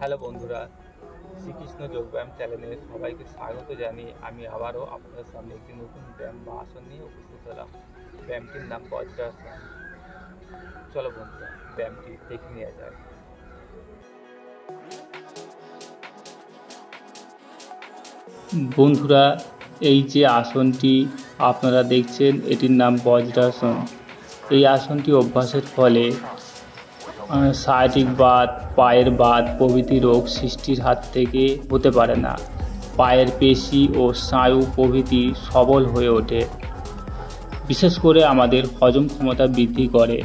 Hello বন্ধুরা, শ্রীকৃষ্ণ যোগব্যায়াম চ্যানেলে সবাইকে স্বাগত জানিয়ে আমি আবারও আপনাদের সামনে একটি নতুন ব্যায়াম বা আসন নিয়ে উপস্থিত হলাম। ব্যায়ামটির নাম বজ্রাসন। চলো বন্ধুরা, ব্যায়ামটি দেখে নেওয়া যায়। বন্ধুরা, এই যে আসনটি আপনারা দেখছেন এটির নাম বজ্রাসন। এই আসনটি অভ্যাসের ফলে শারীরিক বাত, পায়ের বাত প্রভৃতি রোগ সৃষ্টির হাত থেকে হতে পারে না। পায়ের পেশি ও স্নায়ু প্রভৃতি সবল হয়ে ওঠে। বিশেষ করে আমাদের হজম ক্ষমতা বৃদ্ধি করে।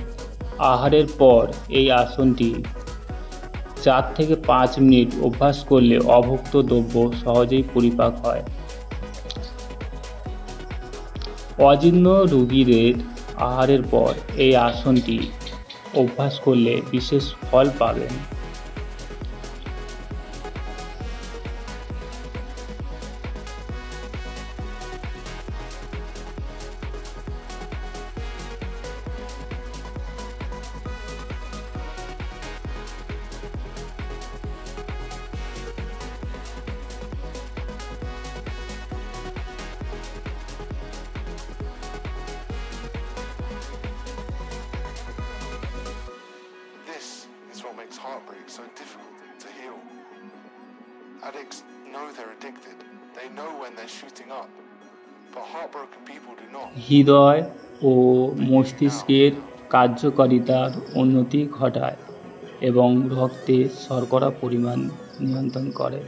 আহারের পর এই আসনটি 4 থেকে 5 মিনিট অভ্যাস করলে অভুক্ত দ্রব্য সহজেই পরিপাক হয়। অজীর্ণ রোগীদের আহারের পর এই আসনটি অভ্যাস করলে বিশেষ ফল পাবেন। This is what makes heartbreak so difficult to heal. Addicts know they're addicted. They know when they're shooting up. But heartbroken people do not. হৃদয় ও মস্তিষ্কের কার্যকারিতার উন্নতি ঘটায় এবং রক্তে শর্করা পরিমাণ নিয়ন্ত্রণ করে।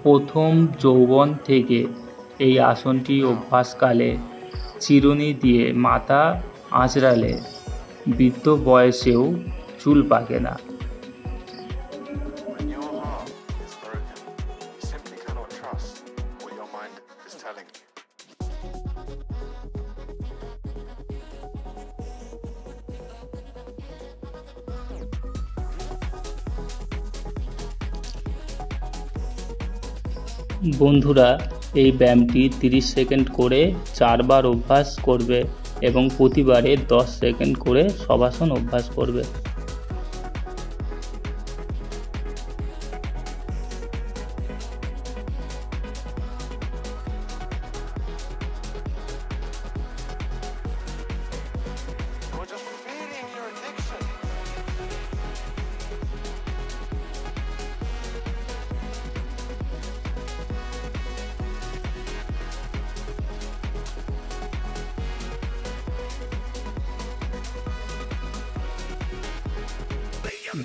প্রথম যৌবন থেকে এই আসনটি অভ্যাসকালে চিরুনি দিয়ে মাথা আঁচড়ালে বৃদ্ধ বয়সেও চুল পাকে না। When your heart is broken, you simply cannot trust what your mind is telling you. বন্ধুরা, এই ব্যায়ামটি 30 সেকেন্ড করে 4 বার অভ্যাস করবে এবং প্রতিবারে 10 সেকেন্ড করে শবাসন অভ্যাস করবে। You're just feeding your addiction.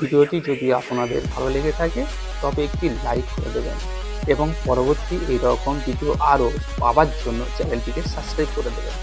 ভিডিওটি যদি আপনাদের ভালো লেগে থাকে তবে একটি লাইক করে দেবেন এবং পরবর্তী এই রকম ভিডিও আরও পাওয়ার জন্য চ্যানেলটিকে সাবস্ক্রাইব করে দেবেন।